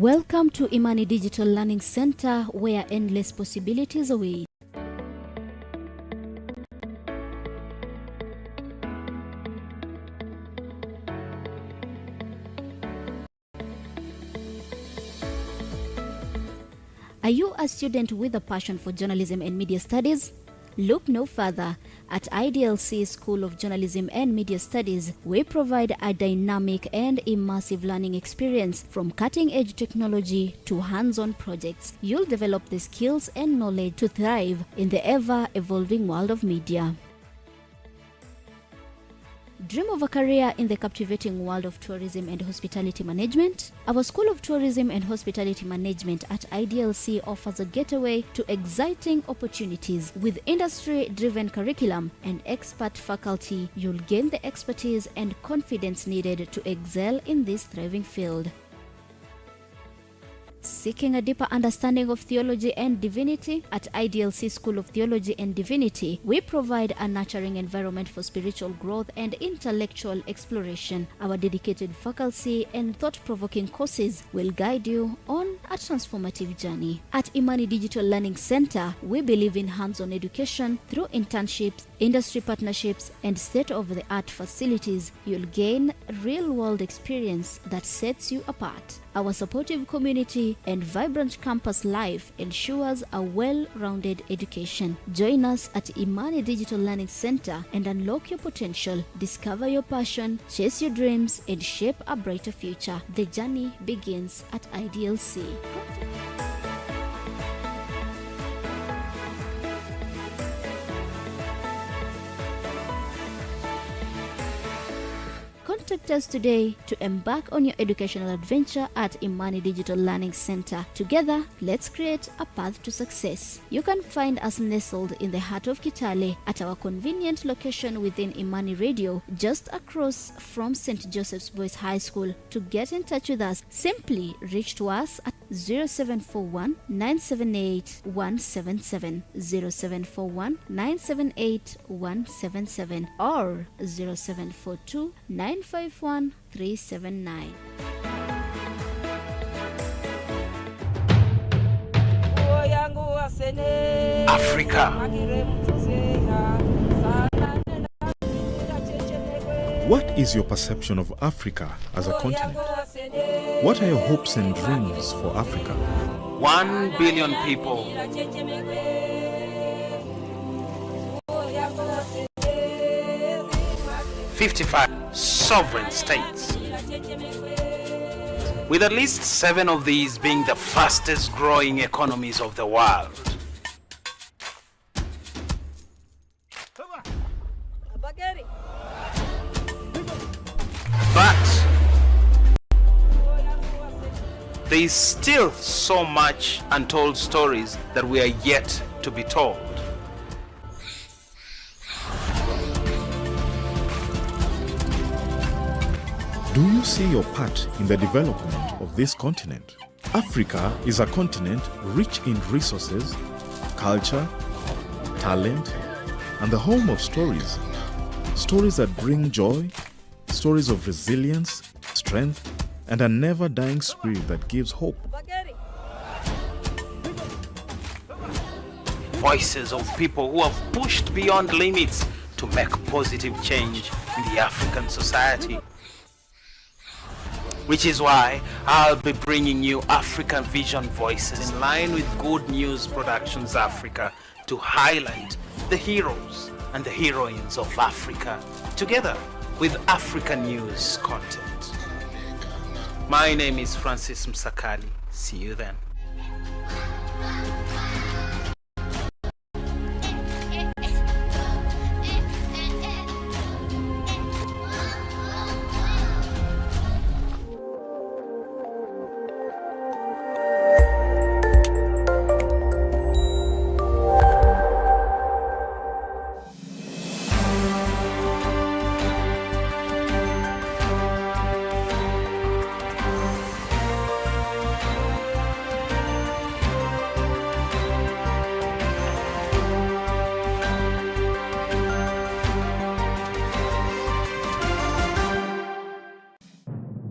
Welcome to Imani Digital Learning Center, where endless possibilities await. Are you a student with a passion for journalism and media studies? Look no further. At IDLC School of Journalism and Media Studies, we provide a dynamic and immersive learning experience from cutting-edge technology to hands-on projects. You'll develop the skills and knowledge to thrive in the ever-evolving world of media. Dream of a career in the captivating world of tourism and hospitality management? Our School of Tourism and Hospitality Management at IDLC offers a getaway to exciting opportunities. With industry-driven curriculum and expert faculty, you'll gain the expertise and confidence needed to excel in this thriving field. Seeking a deeper understanding of theology and divinity? At IDLC School of Theology and Divinity, we provide a nurturing environment for spiritual growth and intellectual exploration. Our dedicated faculty and thought-provoking courses will guide you on a transformative journey. At Imani Digital Learning Center, we believe in hands-on education through internships, industry partnerships, and state-of-the-art facilities. You'll gain real-world experience that sets you apart. Our supportive community and vibrant campus life ensures a well-rounded education. Join us at Imani Digital Learning Center and unlock your potential. Discover your passion, chase your dreams, and shape a brighter future. The journey begins at IDLC. Contact us today to embark on your educational adventure at Imani Digital Learning Center. Together, let's create a path to success. You can find us nestled in the heart of Kitale at our convenient location within Imani Radio, just across from St. Joseph's Boys High School. To get in touch with us, simply reach to us at 0741 978 177, 0741 978 177, or 0742 951 379. Africa. What is your perception of Africa as a continent? What are your hopes and dreams for Africa? 1 billion people. 55 sovereign states, with at least 7 of these being the fastest growing economies of the world. But there is still so much untold stories that we are yet to be told. Do you see your part in the development of this continent? Africa is a continent rich in resources, culture, talent, and the home of stories. Stories that bring joy, stories of resilience, strength, and a never-dying spirit that gives hope. Voices of people who have pushed beyond limits to make positive change in the African society. Which is why I'll be bringing you African Vision Voices in line with Good News Productions Africa to highlight the heroes and the heroines of Africa, together with African news content. My name is Francis Msakali. See you then.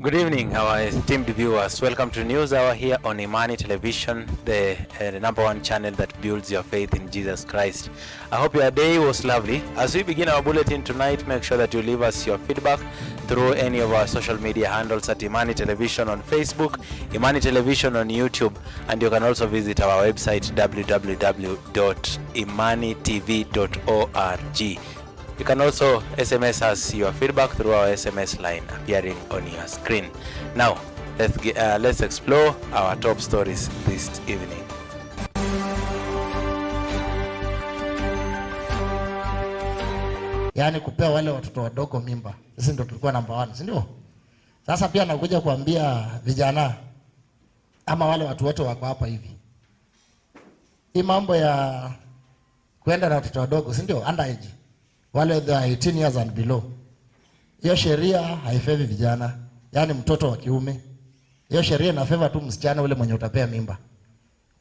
Good evening, our esteemed viewers. Welcome to News Hour here on Imani Television, the number one channel that builds your faith in Jesus Christ. I hope your day was lovely. As we begin our bulletin tonight, make sure that you leave us your feedback through any of our social media handles at Imani Television on Facebook, Imani Television on YouTube, and you can also visit our website www.imanitv.org. You can also SMS us your feedback through our SMS line appearing on your screen. Now, let's explore our top stories this evening. Yaani kupea wale watoto wadogo mimba. Sisi ndio tulikuwa namba 1, si ndio? Sasa pia nakuja kuambia vijana ama wale watu wote wako hapa hivi. Hii mambo ya kwenda na watoto wadogo, si ndio? Underage. Wale they are 18 years and below. Hiyo sheria haifevi vijana, yaani mtoto wa kiume. Hiyo sheria inafeva tu msichana ule mwenye utapea mimba.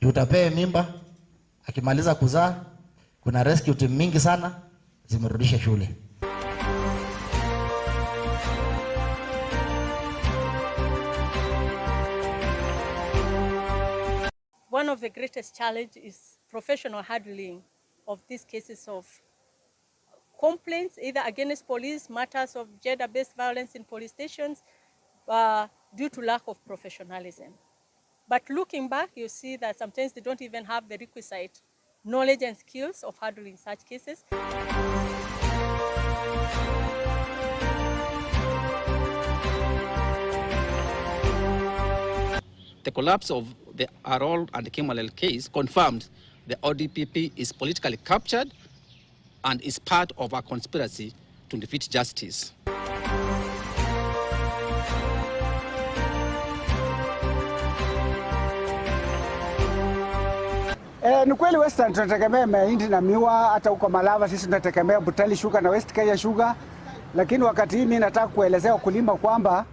Utapea mimba, akimaliza kuzaa, kuna rescue team mingi sana zimerudisha shule. One of the greatest challenges is professional handling of these cases of complaints, either against police, matters of gender-based violence in police stations, due to lack of professionalism. But looking back, you see that sometimes they don't even have the requisite knowledge and skills of handling such cases. The collapse of the Arol and Kimalel case confirmed the ODPP is politically captured and is part of a conspiracy to defeat justice. Ni kweli Western tunategemea mahindi na miwa, hata huko Malava sisi tunategemea Butali Sugar na West Kenya Sugar, lakini wakati hii mimi nataka kuelezea wakulima kwamba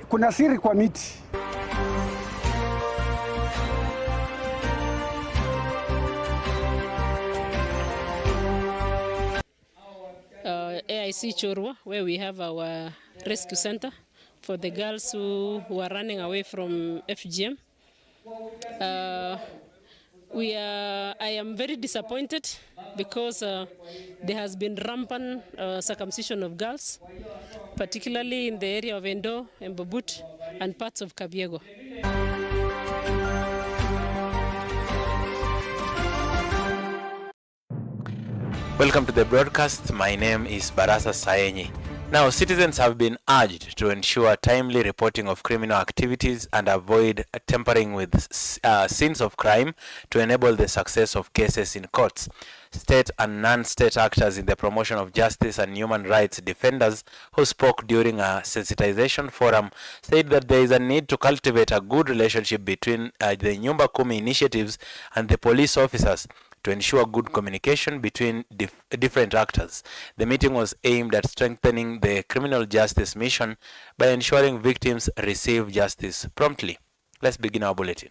kuna siri kwa miti. AIC Chorwa, where we have our rescue center for the girls who are running away from FGM. I am very disappointed because there has been rampant circumcision of girls, particularly in the area of Endo, Mbobut, and parts of Kabiego. Welcome to the broadcast. My name is Barasa Saenyi. Now, citizens have been urged to ensure timely reporting of criminal activities and avoid tampering with scenes of crime to enable the success of cases in courts. State and non-state actors in the promotion of justice and human rights defenders who spoke during a sensitization forum said that there is a need to cultivate a good relationship between the Nyumba Kumi initiatives and the police officers to ensure good communication between different actors. The meeting was aimed at strengthening the criminal justice mission by ensuring victims receive justice promptly. Let's begin our bulletin.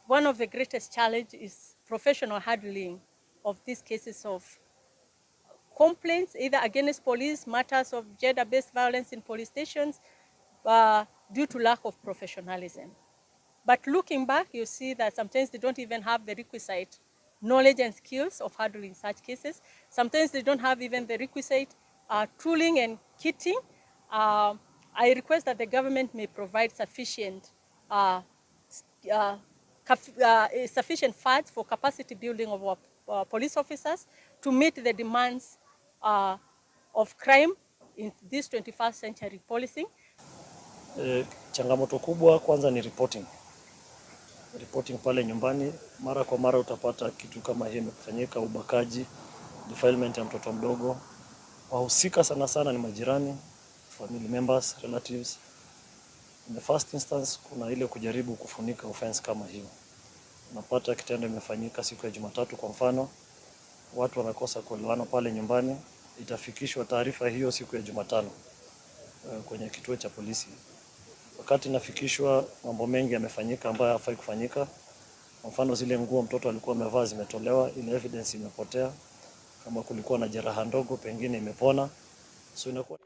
One of the greatest challenges is professional handling of these cases of complaints, either against police, matters of gender-based violence in police stations, due to lack of professionalism. But looking back, you see that sometimes they don't even have the requisite knowledge and skills of handling such cases. Sometimes they don't have even the requisite tooling and kitting. I request that the government may provide sufficient funds for capacity building of our police officers to meet the demands of crime in this 21st century policing. Changamoto kubwa kwanza ni reporting pale nyumbani. Mara kwa mara utapata kitu kama hii imefanyika, ubakaji, defilement ya mtoto mdogo. Wahusika sana sana ni majirani, family members, relatives. In the first instance, kuna ile kujaribu kufunika offense kama hiyo. Unapata kitendo imefanyika siku ya Jumatatu kwa mfano, watu wanakosa kuelewana pale nyumbani, itafikishwa taarifa hiyo siku ya Jumatano kwenye kituo cha polisi. Wakati nafikishwa, mambo mengi yamefanyika ambayo hafai kufanyika. Kwa mfano zile nguo mtoto alikuwa amevaa zimetolewa, ile evidence imepotea. Kama kulikuwa na jeraha ndogo pengine imepona. So inakuwa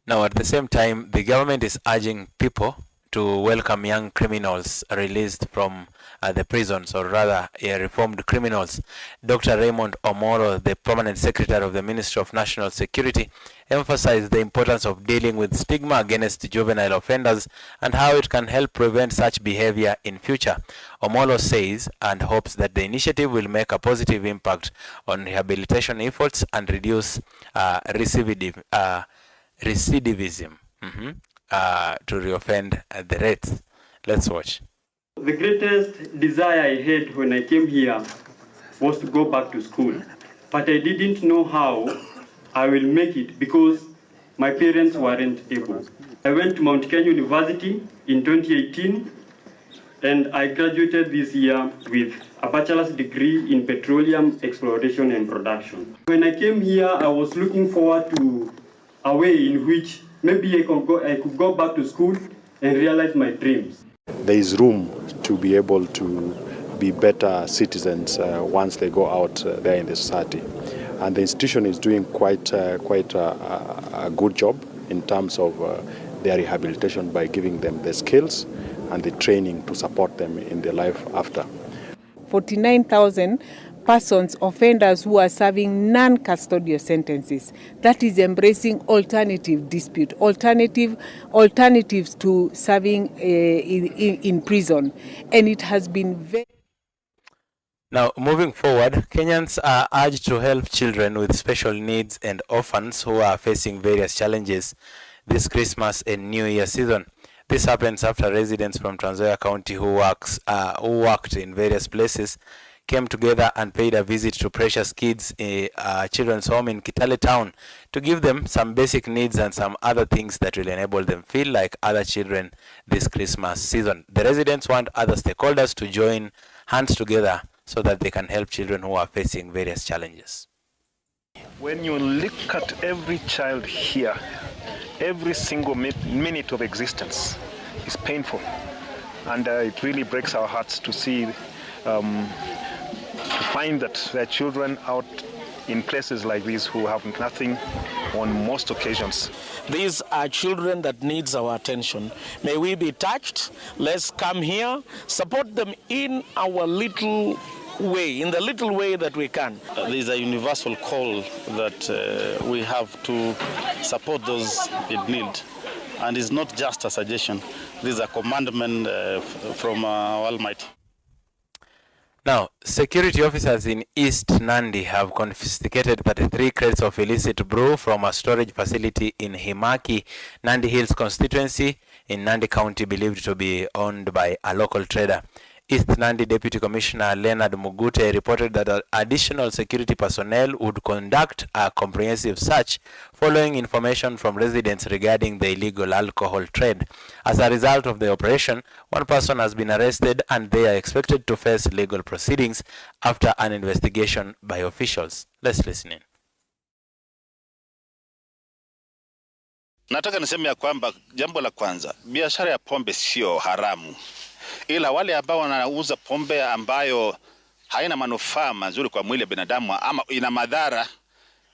Now, at the same time, the government is urging people to welcome young criminals released from the prisons, or rather reformed criminals. Dr. Raymond Omoro, the permanent secretary of the Ministry of National Security, emphasized the importance of dealing with stigma against juvenile offenders and how it can help prevent such behavior in future. Omolo says and hopes that the initiative will make a positive impact on rehabilitation efforts and reduce recidivism to reoffend the rates. Let's watch. The greatest desire I had when I came here was to go back to school, but I didn't know how I will make it because my parents weren't able. I went to Mount Kenya University in 2018 and I graduated this year with a bachelor's degree in petroleum exploration and production. When I came here, I was looking forward to a way in which maybe I could go back to school and realize my dreams. There is room to be able to be better citizens once they go out there in the society. And the institution is doing quite a good job in terms of their rehabilitation by giving them the skills and the training to support them in their life after. 49,000 persons, offenders who are serving non-custodial sentences. That is embracing alternative dispute, alternatives to serving in prison. And it has been very... Now, moving forward, Kenyans are urged to help children with special needs and orphans who are facing various challenges this Christmas and New Year season. This happens after residents from Trans Nzoia County who worked in various places came together and paid a visit to Precious Kids Children's Home in Kitale Town to give them some basic needs and some other things that will enable them feel like other children this Christmas season. The residents want other stakeholders to join hands together so that they can help children who are facing various challenges. When you look at every child here, every single minute of existence is painful, and it really breaks our hearts to see to find that there are children out in places like these who have nothing on most occasions. These are children that needs our attention. May we be touched. Let's come here, support them in our little way, in the little way that we can. There's a universal call that we have to support those in need. And it's not just a suggestion. This is a commandment from our Almighty. Now, security officers in East Nandi have confiscated 33 crates of illicit brew from a storage facility in Himaki, Nandi Hills constituency in Nandi County, believed to be owned by a local trader. East Nandi Deputy Commissioner Leonard Mugute reported that additional security personnel would conduct a comprehensive search following information from residents regarding the illegal alcohol trade. As a result of the operation, one person has been arrested and they are expected to face legal proceedings after an investigation by officials. Let's listen in. Nataka niseme ya kwamba jambo la kwanza, biashara ya pombe sio haramu. Ila wale ambao wanauza pombe ambayo haina manufaa mazuri kwa mwili wa binadamu ama ina madhara,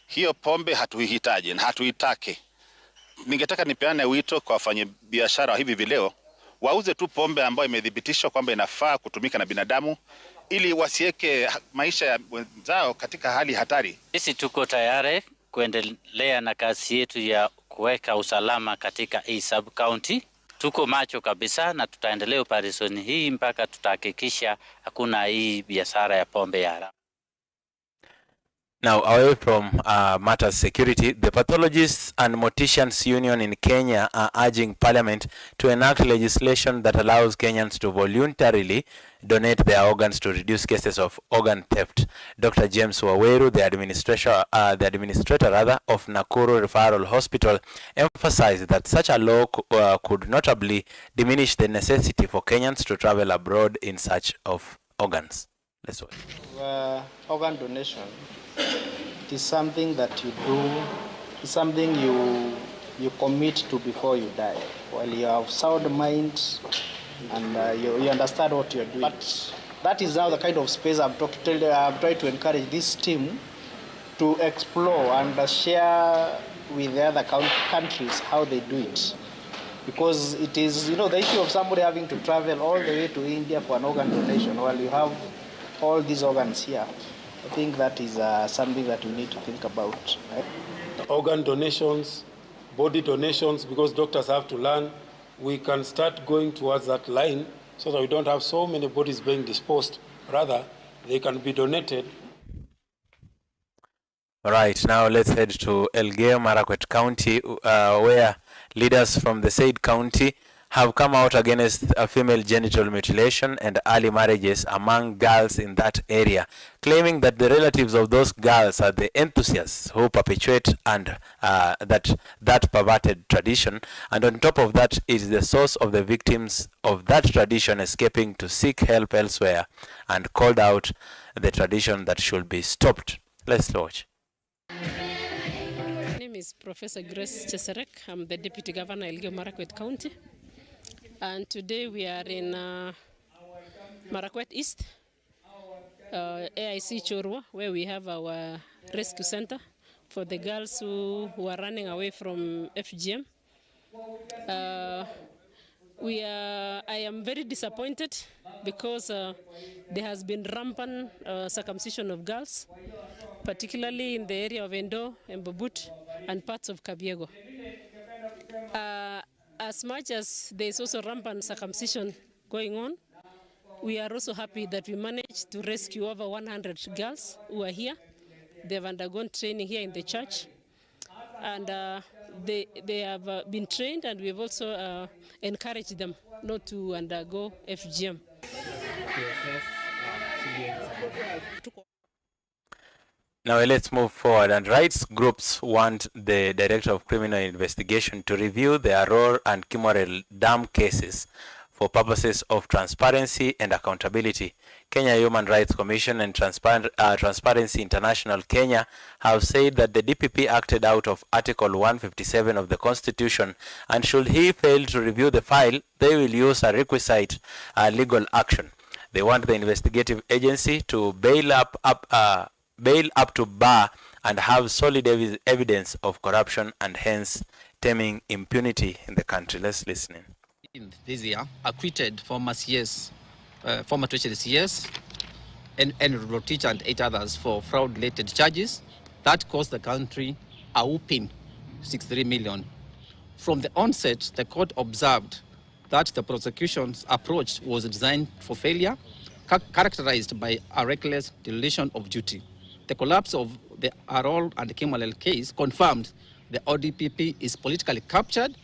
hiyo pombe hatuihitaji na hatuitaki. Ningetaka nipeane wito kwa wafanyabiashara hivi vileo, wauze tu pombe ambayo imethibitishwa kwamba inafaa kutumika na binadamu ili wasiweke maisha ya wenzao katika hali hatari. Sisi tuko tayari kuendelea na kazi yetu ya kuweka usalama katika hii sub county. Tuko macho kabisa na tutaendelea operesheni hii mpaka tutahakikisha hakuna hii biashara ya pombe ya haramu. Now, away from matters security, the Pathologists and Morticians Union in Kenya are urging Parliament to enact legislation that allows Kenyans to voluntarily donate their organs to reduce cases of organ theft. Dr. James Waweru, the administrator of Nakuru Referral Hospital, emphasized that such a law could notably diminish the necessity for Kenyans to travel abroad in search of organs. Let's watch. Organ donation, it is something that you do, it's something you commit to before you die. While you have sound mind and you understand what you're doing. But that is now the kind of space I'm trying to encourage this team to explore and share with the other countries how they do it. Because it is, the issue of somebody having to travel all the way to India for an organ donation while you have all these organs here. I think that is something that we need to think about. Right? Organ donations, body donations, because doctors have to learn, we can start going towards that line so that we don't have so many bodies being disposed. Rather, they can be donated. All right, now let's head to Elgeyo Marakwet County, where leaders from the said county have come out against female genital mutilation and early marriages among girls in that area, claiming that the relatives of those girls are the enthusiasts who perpetuate and that perverted tradition, and on top of that is the source of the victims of that tradition escaping to seek help elsewhere, and called out the tradition that should be stopped. Let's watch. My name is Professor Grace Cheserek. I'm the Deputy Governor Elgeyo Marakwet County. And today we are in Marakwet East, AIC Chorwa, where we have our rescue center for the girls who are running away from FGM. I am very disappointed because there has been rampant circumcision of girls, particularly in the area of Endo, Mbobut, and parts of Kabiego. As much as there is also rampant circumcision going on, we are also happy that we managed to rescue over 100 girls who are here. They have undergone training here in the church, and they have been trained, and we have also encouraged them not to undergo FGM. Now let's move forward, and rights groups want the Director of Criminal Investigation to review the Aror and Kimorel Dam cases for purposes of transparency and accountability. Kenya Human Rights Commission and Transparency International Kenya have said that the DPP acted out of Article 157 of the Constitution, and should he fail to review the file, they will use a requisite legal action. They want the investigative agency to bail up to bar and have solid evidence of corruption, and hence stemming impunity in the country. Let's listen in. This year, acquitted former CS, former treasury CS, and teacher and 8 others for fraud-related charges that cost the country a whopping 63 million. From the onset, the court observed that the prosecution's approach was designed for failure, characterized by a reckless dereliction of duty. The collapse of the Arol and Kimalel case confirmed the ODPP is politically captured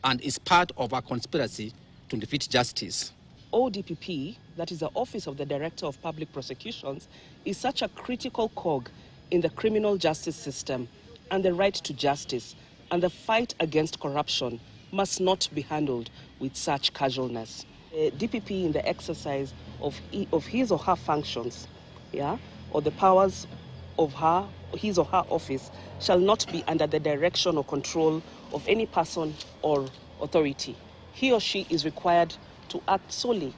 and is part of a conspiracy to defeat justice. ODPP, that is the Office of the Director of Public Prosecutions, is such a critical cog in the criminal justice system, and the right to justice and the fight against corruption must not be handled with such casualness. The DPP, in the exercise of his or her functions, or the powers of his or her office, shall not be under the direction or control of any person or authority. He or she is required to act solely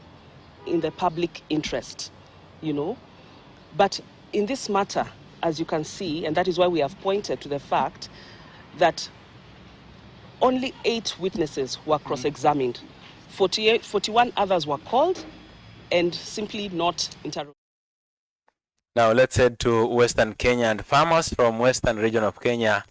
in the public interest, But in this matter, as you can see, and that is why we have pointed to the fact that only 8 witnesses were cross-examined. 41 others were called and simply not interrogated. Now let's head to Western Kenya, and farmers from Western region of Kenya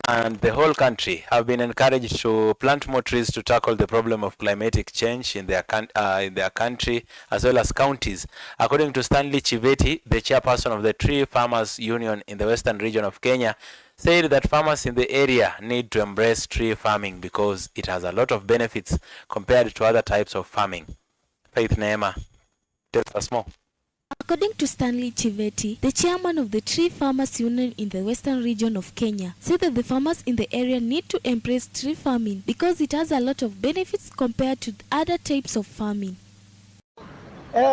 and the whole country have been encouraged to plant more trees to tackle the problem of climatic change in their country as well as counties. According to Stanley Chiveti, the chairperson of the Tree Farmers Union in the Western region of Kenya, said that farmers in the area need to embrace tree farming because it has a lot of benefits compared to other types of farming. Faith Neema tells us more. According to Stanley Chiveti, the chairman of the Tree Farmers Union in the Western region of Kenya, said that the farmers in the area need to embrace tree farming because it has a lot of benefits compared to other types of farming.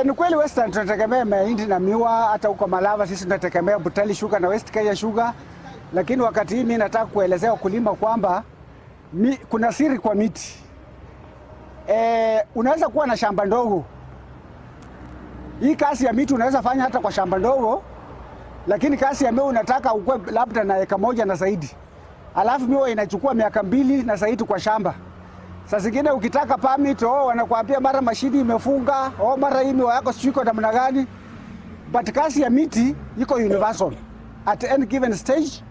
Ni kweli Western tunategemea mahindi na miwa, hata huko Malava sisi tunategemea Butali sugar na West Kenya sugar, lakini wakati hii mimi nataka kuelezea wakulima kwamba kuna siri kwa miti. Unaweza kuwa na shamba ndogo. Hii kazi ya miti unaweza fanya hata kwa shamba ndogo, lakini kazi ya miwa unataka ukue labda na eka moja na zaidi. alafu miwa inachukua miaka 2 na zaidi kwa shamba. Sasa zingine ukitaka permit, wanakuambia mara mashini imefunga, mara hii miwa yako siko namna gani. But kazi ya miti iko universal. At any given stage,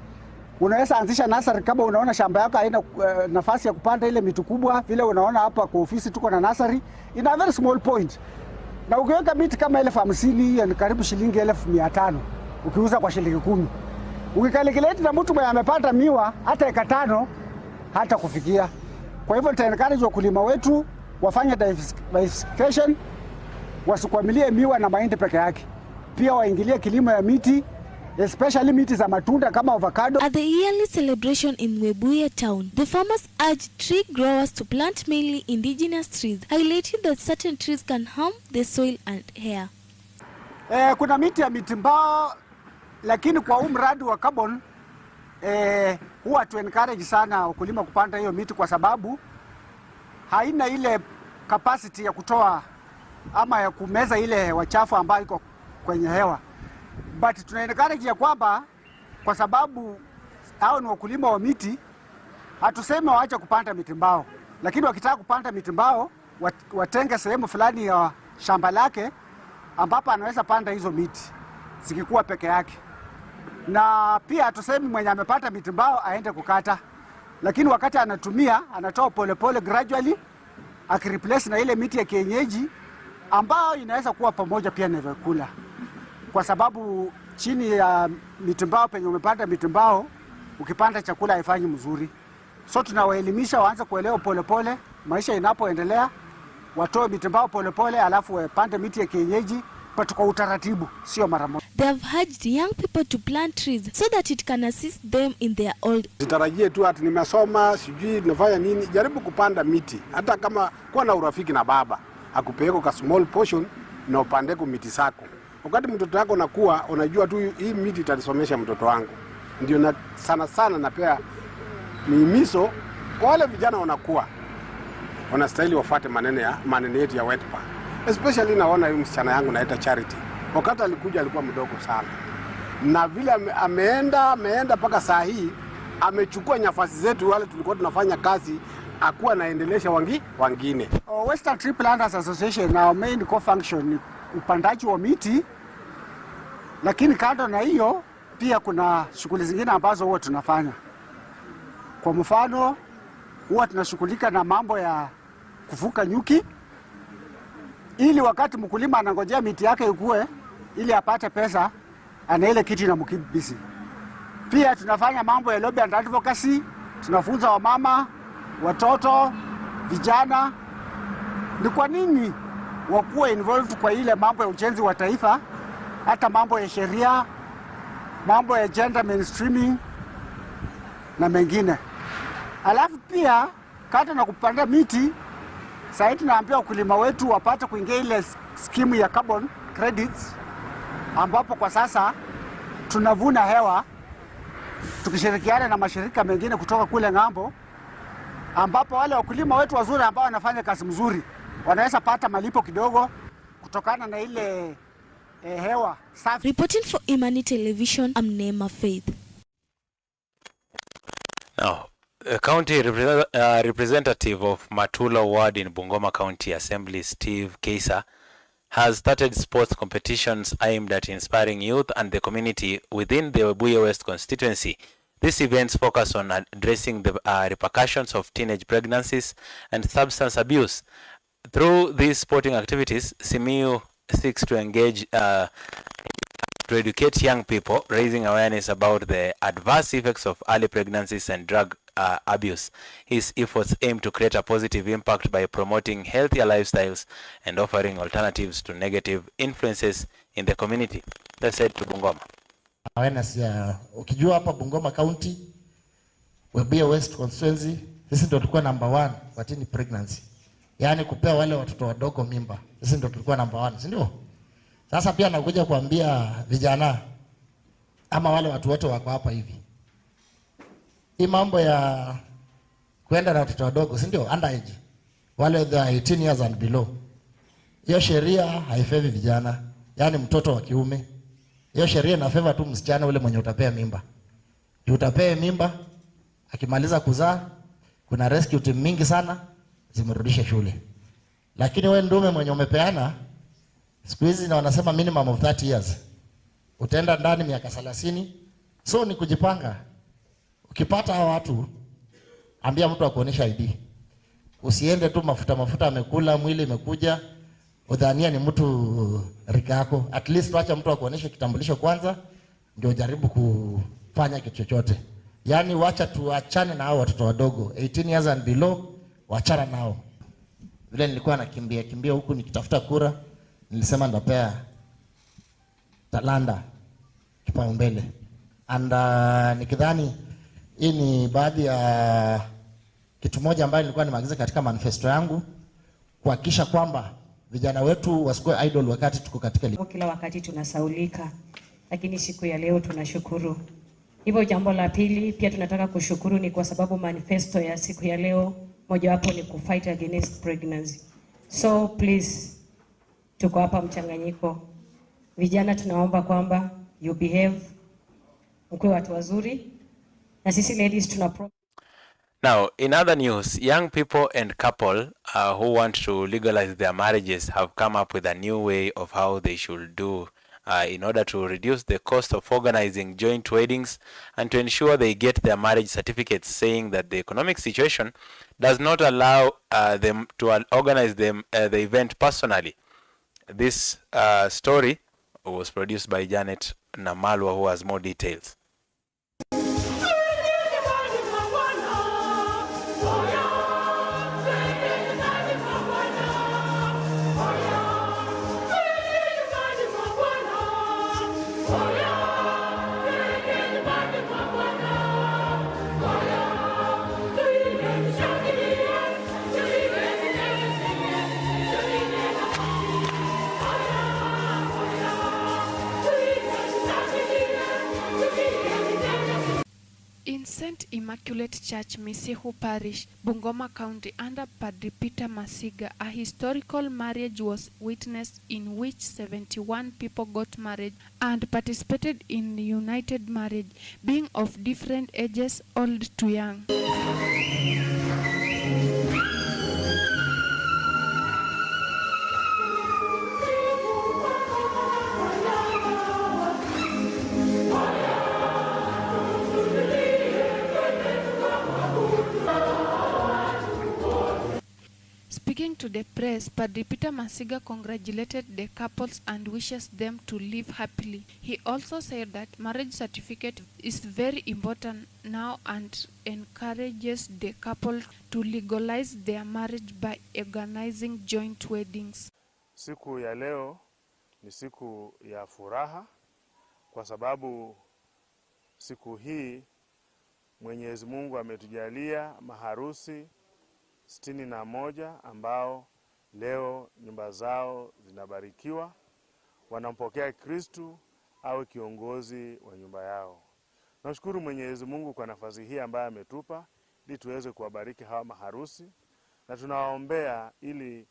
unaweza anzisha nursery kama unaona shamba yako haina nafasi ya kupanda ile miti kubwa, vile unaona hapa kwa ofisi tuko na nursery in a very small point. Na ukiweka miti kama 50,000 ni karibu shilingi 1,500 ukiuza kwa shilingi 10. Ukikalculate na mtu mwenye amepanda miwa hata eka 5 hata kufikia. Kwa hivyo nitaencourage wakulima wetu wafanye diversification, wasikwamilie miwa na mahindi peke yake. Pia waingilie kilimo ya miti, especially miti za matunda kama avocado. At the yearly celebration in Webuye town, the farmers urged tree growers to plant mainly indigenous trees, highlighting that certain trees can harm the soil and air. Kuna miti ya miti mbao, lakini kwa mradi wa carbon huwa tu encourage sana wakulima kupanda hiyo miti kwa sababu haina ile capacity ya kutoa ama ya kumeza ile hewa chafu ambayo iko kwenye hewa. But tuna encourage ya kwamba kwa sababu hao ni wakulima wa miti, hatusemi waache kupanda miti mbao, lakini wakitaka kupanda miti mbao watenge sehemu fulani ya shamba lake ambapo anaweza panda hizo miti zikikuwa peke yake. Na pia hatusemi mwenye amepata miti mbao aende kukata, lakini wakati anatumia anatoa polepole gradually, akireplace na ile miti ya kienyeji ambao inaweza kuwa pamoja pia na vyakula, kwa sababu chini ya miti mbao penye umepanda miti mbao ukipanda chakula haifanyi mzuri. So tunawaelimisha waanze kuelewa polepole, maisha inapoendelea watoe miti mbao polepole, alafu wapande miti ya kienyeji kwa utaratibu, sio mara moja. They have urged young people to plant trees so that it can assist them in their old. Sitarajie tu ati nimesoma sijui nafanya nini, jaribu kupanda miti. Hata kama kuwa na urafiki na baba, akupeleka kwa small portion na upande kwa miti zako. Wakati mtoto wako nakuwa, unajua tu hii miti itanisomesha mtoto wangu. Ndio na sana napea mihimizo kwa wale vijana wanakuwa wanastahili wafuate maneno yetu ya wet park. Especially naona huyu msichana yangu naita Charity. Wakati alikuja alikuwa mdogo sana. Na vile ameenda mpaka saa hii amechukua nafasi zetu wale tulikuwa tunafanya kazi, akuwa naendelesha wengine. Western Tree Planters Association our main co-function ni upandaji wa miti, lakini kando na hiyo pia kuna shughuli zingine ambazo huwa tunafanya. Kwa mfano huwa tunashughulika na mambo ya kufuka nyuki, ili wakati mkulima anangojea miti yake ikue ili apate pesa, ana ile kitu na mkibisi. Pia tunafanya mambo ya lobby and advocacy, tunafunza wamama, watoto, vijana ni kwa nini wakuwe involved kwa ile mambo ya ujenzi wa taifa, hata mambo ya sheria, mambo ya gender mainstreaming na mengine. Alafu pia kata na kupanda miti, sasa tunaambia wakulima wetu wapate kuingia ile skimu ya carbon credits, ambapo kwa sasa tunavuna hewa tukishirikiana na mashirika mengine kutoka kule ng'ambo, ambapo wale wakulima wetu wazuri ambao wanafanya kazi mzuri wanaweza pata malipo kidogo kutokana na ile hewa safi. Reporting for Imani Television, I'm Neema Faith. Now, a county representative of Matula Ward in Bungoma County Assembly, Steve Keisa, has started sports competitions aimed at inspiring youth and the community within the Webuye West constituency. These events focus on addressing the repercussions of teenage pregnancies and substance abuse. Through these sporting activities, Simiyu seeks to engage to educate young people, raising awareness about the adverse effects of early pregnancies and drug abuse. His efforts aim to create a positive impact by promoting healthier lifestyles and offering alternatives to negative influences in the community. That's said to Bungoma. Awareness ya ukijua hapa Bungoma County, Webuye West constituency, sisi ndio tulikuwa number 1 kwa teen pregnancy. Yaani kupea wale watoto wadogo mimba. Sisi ndio tulikuwa number 1, si ndio? Sasa pia nakuja kuambia vijana ama wale watu wote wako hapa hivi. Hii mambo ya kwenda na watoto wadogo, si ndio? Underage. Wale the 18 years and below. Hiyo sheria haifevi vijana, yaani mtoto wa kiume. Hiyo sheria inafeva tu msichana ule mwenye utapea mimba. Utapea mimba, Akimaliza kuzaa, kuna rescue team mingi sana zimerudisha shule. Lakini wewe ndume mwenye umepeana, siku hizi na wanasema minimum of 30 years. Utaenda ndani miaka 30. So ni kujipanga. Ukipata hao watu, ambia mtu akuonesha ID. Usiende tu mafuta amekula, mwili imekuja, udhania ni mtu rika yako. At least wacha mtu akuoneshe kitambulisho kwanza, ndio jaribu kufanya kitu chochote. Yaani wacha tuachane na hao watoto wadogo 18 years and below, wachana nao. Vile nilikuwa nakimbia huku nikitafuta kura, nilisema ndapea talanta kipaumbele. And nikidhani hii ni baadhi ya kitu moja ambayo nilikuwa nimeagiza katika manifesto yangu, kuhakikisha kwamba vijana wetu wasikuwe idle wakati tuko katika kila wakati tunasaulika, lakini siku ya leo tunashukuru. Hivyo jambo la pili pia tunataka kushukuru ni kwa sababu manifesto ya siku ya leo mojawapo ni kufight against pregnancy. So please, tuko hapa mchanganyiko. Vijana tunaomba kwamba you behave, mkwe watu wazuri, na sisi ladies tuna Now, in other news, young people and couple who want to legalize their marriages have come up with a new way of how they should do in order to reduce the cost of organizing joint weddings and to ensure they get their marriage certificates, saying that the economic situation does not allow them to organize the event personally. This story was produced by Janet Namalwa, who has more details. In St. Immaculate Church, Misihu Parish, Bungoma County, under Padre Peter Masiga, a historical marriage was witnessed in which 71 people got married and participated in united marriage, being of different ages, old to young. Speaking to the press, Padre Peter Masiga congratulated the couples and wishes them to live happily. He also said that marriage certificate is very important now and encourages the couple to legalize their marriage by organizing joint weddings. Siku ya leo ni siku ya furaha kwa sababu siku hii Mwenyezi Mungu ametujalia maharusi 61 ambao leo nyumba zao zinabarikiwa, wanampokea Kristu awe kiongozi wa nyumba yao. Nashukuru Mwenyezi Mungu kwa nafasi hii ambayo ametupa ili tuweze kuwabariki hawa maharusi, na tunawaombea ili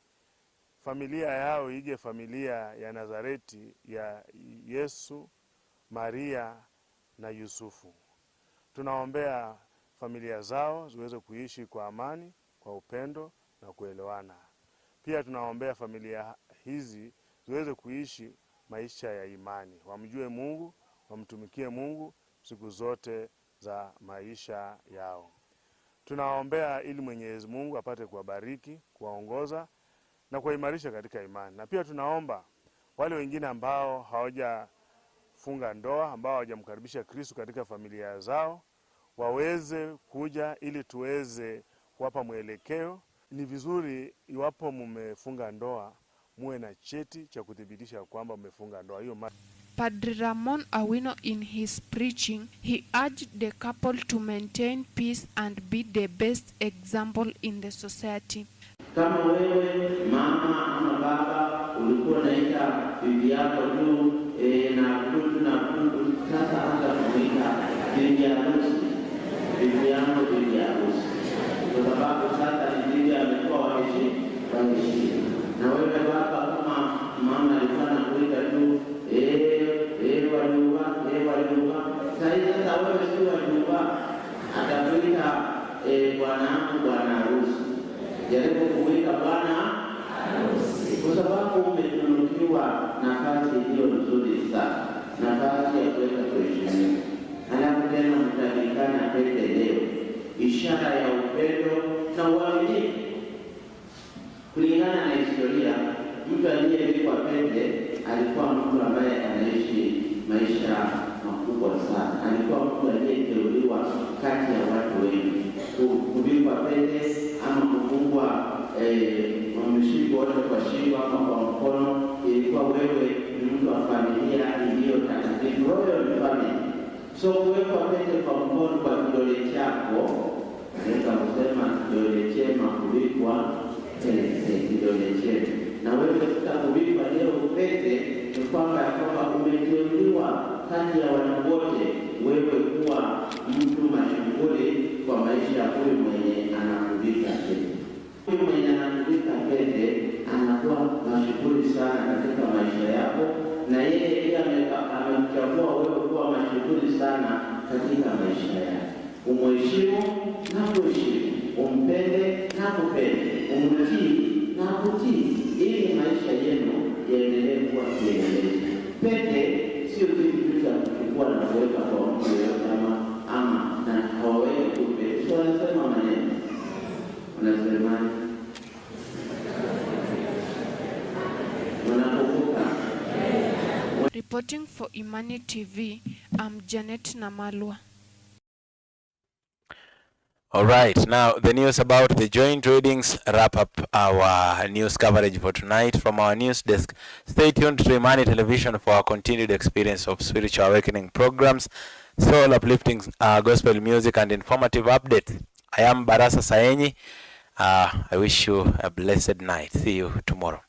familia yao ije familia ya Nazareti ya Yesu, Maria na Yusufu. Tunaombea familia zao ziweze kuishi kwa amani, kwa upendo na kuelewana. Pia tunaombea familia hizi ziweze kuishi maisha ya imani, wamjue Mungu, wamtumikie Mungu siku zote za maisha yao. Tunaombea ili Mwenyezi Mungu apate kuwabariki, kuwaongoza na kuimarisha katika imani. Na pia tunaomba wale wengine ambao hawajafunga ndoa, ambao hawajamkaribisha Kristo katika familia zao, waweze kuja ili tuweze kuwapa mwelekeo. Ni vizuri iwapo mumefunga ndoa muwe na cheti cha kudhibitisha kwamba mmefunga ndoa hiyo. Padre Ramon Awino, in his preaching, he urged the couple to maintain peace and be the best example in the society. Kama wewe mama ama baba ulikuwa unaita bibi yako tu na mtu, sasa anza kuita bibi harusi, bibi yangu, bibi harusi, kwa sababu sasa ni bibi amekuwa waishi. Na wewe baba kama mama alikuwa anakuita tu waliuka, sasa wewe si waliuka, atakuita jaribu kuweka bwana harusi, kwa sababu umetunukiwa nafasi iliyo nzuri sana, nafasi ya kuweza kuheshimiwa. Halafu tena mtavikana pete leo, ishara ya upendo na uaminifu. Kulingana na historia, mtu aliyevikwa pete alikuwa mtu ambaye anaishi maisha makubwa sana. Alikuwa mtu aliyeteuliwa kati ya watu wengi. Kuvikwa pete ama kufungwa mshipi wote kwa shingo ama kwa mkono, ilikuwa wewe ni mtu wa familia iliyo takatifu, royal family. So kuwekwa pete kwa mkono, kwa kidole chako, naweza kusema kidole chema, kuvikwa kidole chema. Na wewe utakuvikwa leo pete, ni kwamba ya kwamba umeteuliwa kati ya watu wote, wewe kuwa mtu mashuhuri kwa maisha ya huyu mwenye anakuvika pete. Huyu mwenye anakuvika pete anakuwa mashuhuri sana katika maisha yako, na yeye pia amekuchagua wewe kuwa mashuhuri sana katika maisha yake. Umheshimu na kuheshimu, umpende na kupende, umtii na kutii, ili maisha yenu yaendelee kuwa kielelezo. Pete sio kitu cha kuchukua na kuweka kwa mtu yeyote ama na hawaweki tu pete. So wanasema maneno, wanasema wanapovuka. Reporting for Imani TV, I'm Janet Namalwa. All right, now the news about the joint readings wrap up our news coverage for tonight from our news desk. Stay tuned to Imani Television for our continued experience of spiritual awakening programs, soul uplifting gospel music and informative updates. I am Barasa Saenyi. I wish you a blessed night. See you tomorrow.